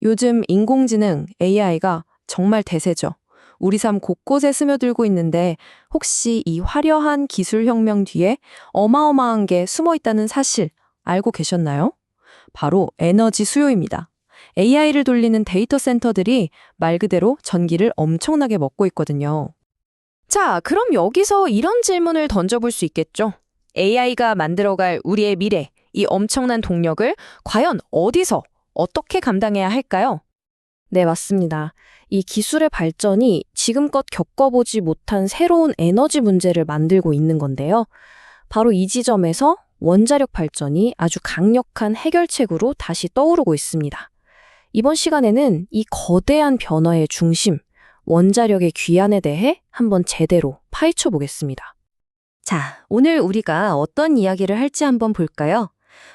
요즘 인공지능 AI가 정말 대세죠. 우리 삶 곳곳에 스며들고 있는데 혹시 이 화려한 기술 혁명 뒤에 어마어마한 게 숨어 있다는 사실 알고 계셨나요? 바로 에너지 수요입니다. AI를 돌리는 데이터 센터들이 말 그대로 전기를 엄청나게 먹고 있거든요. 자, 그럼 여기서 이런 질문을 던져볼 수 있겠죠? AI가 만들어갈 우리의 미래, 이 엄청난 동력을 과연 어디서, 어떻게 감당해야 할까요? 네, 맞습니다. 이 기술의 발전이 지금껏 겪어보지 못한 새로운 에너지 문제를 만들고 있는 건데요. 바로 이 지점에서 원자력 발전이 아주 강력한 해결책으로 다시 떠오르고 있습니다. 이번 시간에는 이 거대한 변화의 중심, 원자력의 귀환에 대해 한번 제대로 파헤쳐 보겠습니다. 자, 오늘 우리가 어떤 이야기를 할지 한번 볼까요?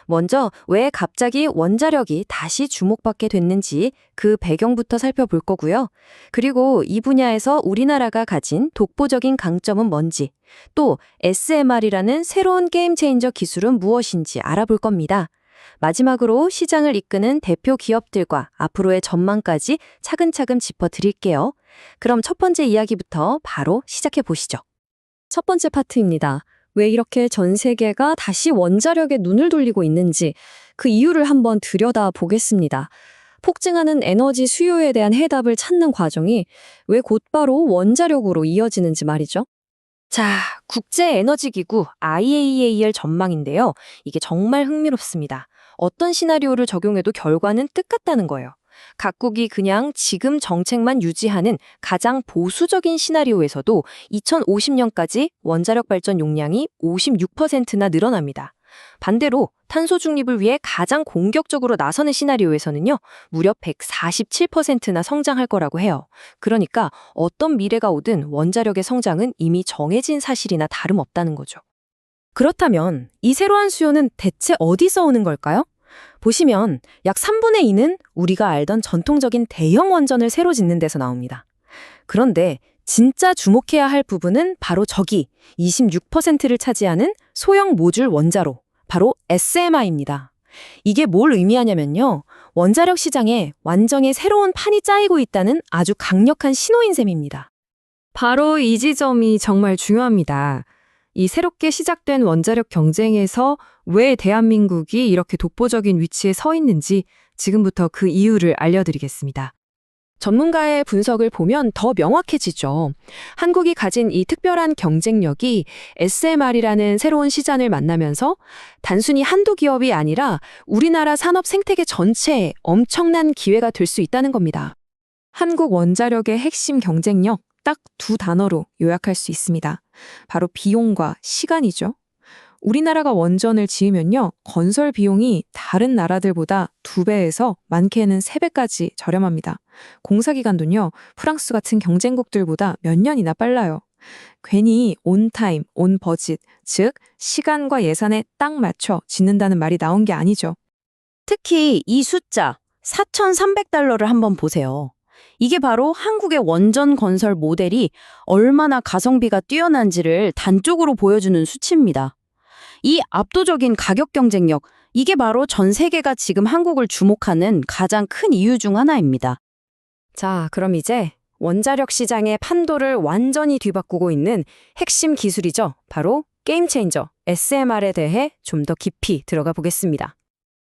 먼저 왜 갑자기 원자력이 다시 주목받게 됐는지 그 배경부터 살펴볼 거고요. 그리고 이 분야에서 우리나라가 가진 독보적인 강점은 뭔지, 또 SMR이라는 새로운 게임 체인저 기술은 무엇인지 알아볼 겁니다. 마지막으로 시장을 이끄는 대표 기업들과 앞으로의 전망까지 차근차근 짚어드릴게요. 그럼 첫 번째 이야기부터 바로 시작해 보시죠. 첫 번째 파트입니다. 왜 이렇게 전 세계가 다시 원자력에 눈을 돌리고 있는지 그 이유를 한번 들여다 보겠습니다. 폭증하는 에너지 수요에 대한 해답을 찾는 과정이 왜 곧바로 원자력으로 이어지는지 말이죠. 자, 국제에너지기구 IAEA의 전망인데요. 이게 정말 흥미롭습니다. 어떤 시나리오를 적용해도 결과는 똑같다는 거예요. 각국이 그냥 지금 정책만 유지하는 가장 보수적인 시나리오에서도 2050년까지 원자력 발전 용량이 56%나 늘어납니다. 반대로 탄소 중립을 위해 가장 공격적으로 나서는 시나리오에서는요, 무려 147%나 성장할 거라고 해요. 그러니까 어떤 미래가 오든 원자력의 성장은 이미 정해진 사실이나 다름없다는 거죠. 그렇다면 이 새로운 수요는 대체 어디서 오는 걸까요? 보시면 약 3분의 2는 우리가 알던 전통적인 대형 원전을 새로 짓는 데서 나옵니다. 그런데 진짜 주목해야 할 부분은 바로 저기 26%를 차지하는 소형 모듈 원자로, 바로 SMR입니다. 이게 뭘 의미하냐면요. 원자력 시장에 완전히 새로운 판이 짜이고 있다는 아주 강력한 신호인 셈입니다. 바로 이 지점이 정말 중요합니다. 이 새롭게 시작된 원자력 경쟁에서 왜 대한민국이 이렇게 독보적인 위치에 서 있는지 지금부터 그 이유를 알려드리겠습니다. 전문가의 분석을 보면 더 명확해지죠. 한국이 가진 이 특별한 경쟁력이 SMR이라는 새로운 시장을 만나면서 단순히 한두 기업이 아니라 우리나라 산업 생태계 전체에 엄청난 기회가 될 수 있다는 겁니다. 한국 원자력의 핵심 경쟁력 딱 두 단어로 요약할 수 있습니다. 바로 비용과 시간이죠. 우리나라가 원전을 지으면요, 건설 비용이 다른 나라들보다 2배에서 많게는 3배까지 저렴합니다. 공사 기간도요, 프랑스 같은 경쟁국들보다 몇 년이나 빨라요. 괜히 온 타임, 온 버짓, 즉 시간과 예산에 딱 맞춰 짓는다는 말이 나온 게 아니죠. 특히 이 숫자 4,300달러를 한번 보세요. 이게 바로 한국의 원전 건설 모델이 얼마나 가성비가 뛰어난지를 단적으로 보여주는 수치입니다. 이 압도적인 가격 경쟁력, 이게 바로 전 세계가 지금 한국을 주목하는 가장 큰 이유 중 하나입니다. 자, 그럼 이제 원자력 시장의 판도를 완전히 뒤바꾸고 있는 핵심 기술이죠. 바로 게임 체인저 SMR에 대해 좀 더 깊이 들어가 보겠습니다.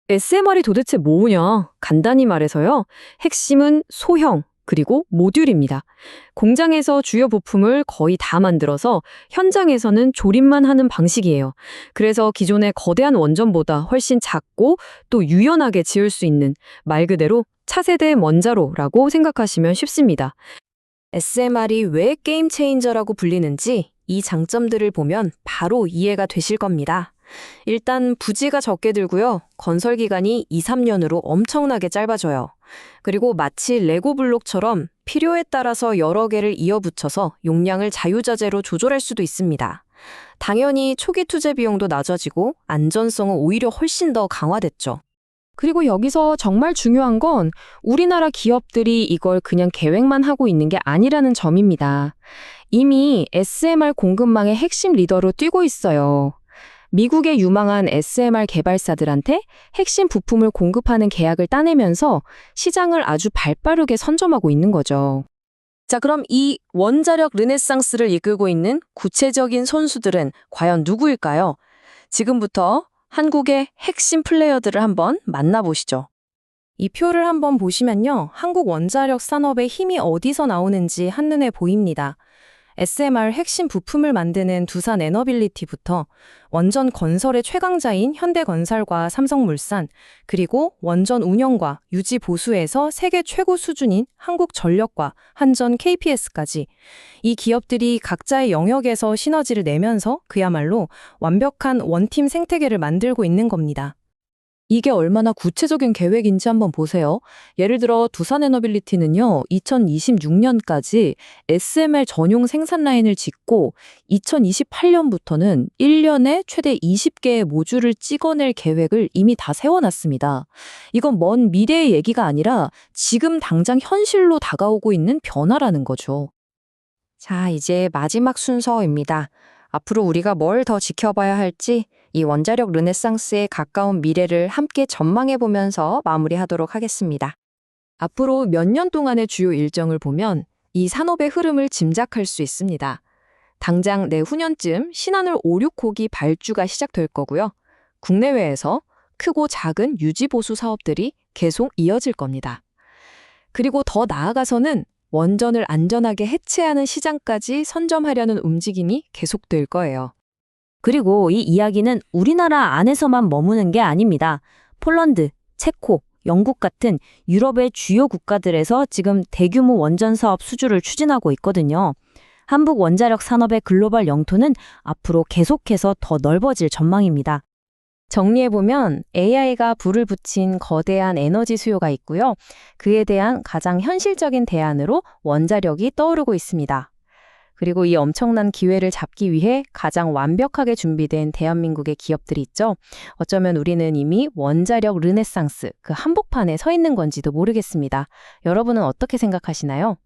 SMR이 도대체 뭐냐? 간단히 말해서요. 핵심은 소형, 그리고 모듈입니다. 공장에서 주요 부품을 거의 다 만들어서 현장에서는 조립만 하는 방식이에요. 그래서 기존의 거대한 원전보다 훨씬 작고 또 유연하게 지을 수 있는 말 그대로 차세대 원자로라고 생각하시면 쉽습니다. SMR이 왜 게임 체인저라고 불리는지 이 장점들을 보면 바로 이해가 되실 겁니다. 일단 부지가 적게 들고요. 건설 기간이 2-3년으로 엄청나게 짧아져요. 그리고 마치 레고 블록처럼 필요에 따라서 여러 개를 이어붙여서 용량을 자유자재로 조절할 수도 있습니다. 당연히 초기 투자 비용도 낮아지고 안전성은 오히려 훨씬 더 강화됐죠. 그리고 여기서 정말 중요한 건 우리나라 기업들이 이걸 그냥 계획만 하고 있는 게 아니라는 점입니다. 이미 SMR 공급망의 핵심 리더로 뛰고 있어요. 미국의 유망한 SMR 개발사들한테 핵심 부품을 공급하는 계약을 따내면서 시장을 아주 발빠르게 선점하고 있는 거죠. 자, 그럼 이 원자력 르네상스를 이끌고 있는 구체적인 선수들은 과연 누구일까요? 지금부터 한국의 핵심 플레이어들을 한번 만나보시죠. 이 표를 한번 보시면요. 한국 원자력 산업의 힘이 어디서 나오는지 한눈에 보입니다. SMR 핵심 부품을 만드는 두산 에너빌리티부터 원전 건설의 최강자인 현대건설과 삼성물산, 그리고 원전 운영과 유지 보수에서 세계 최고 수준인 한국전력과 한전 KPS까지 이 기업들이 각자의 영역에서 시너지를 내면서 그야말로 완벽한 원팀 생태계를 만들고 있는 겁니다. 이게 얼마나 구체적인 계획인지 한번 보세요. 예를 들어 두산에너빌리티는요, 2026년까지 SMR 전용 생산 라인을 짓고 2028년부터는 1년에 최대 20개의 모듈을 찍어낼 계획을 이미 다 세워놨습니다. 이건 먼 미래의 얘기가 아니라 지금 당장 현실로 다가오고 있는 변화라는 거죠. 자, 이제 마지막 순서입니다. 앞으로 우리가 뭘 더 지켜봐야 할지 이 원자력 르네상스의 가까운 미래를 함께 전망해보면서 마무리하도록 하겠습니다. 앞으로 몇 년 동안의 주요 일정을 보면 이 산업의 흐름을 짐작할 수 있습니다. 당장 내후년쯤 신한울 5, 6호기 발주가 시작될 거고요. 국내외에서 크고 작은 유지보수 사업들이 계속 이어질 겁니다. 그리고 더 나아가서는 원전을 안전하게 해체하는 시장까지 선점하려는 움직임이 계속될 거예요. 그리고 이 이야기는 우리나라 안에서만 머무는 게 아닙니다. 폴란드, 체코, 영국 같은 유럽의 주요 국가들에서 지금 대규모 원전 사업 수주를 추진하고 있거든요. 한국 원자력 산업의 글로벌 영토는 앞으로 계속해서 더 넓어질 전망입니다. 정리해보면 AI가 불을 붙인 거대한 에너지 수요가 있고요. 그에 대한 가장 현실적인 대안으로 원자력이 떠오르고 있습니다. 그리고 이 엄청난 기회를 잡기 위해 가장 완벽하게 준비된 대한민국의 기업들이 있죠. 어쩌면 우리는 이미 원자력 르네상스, 그 한복판에 서 있는 건지도 모르겠습니다. 여러분은 어떻게 생각하시나요?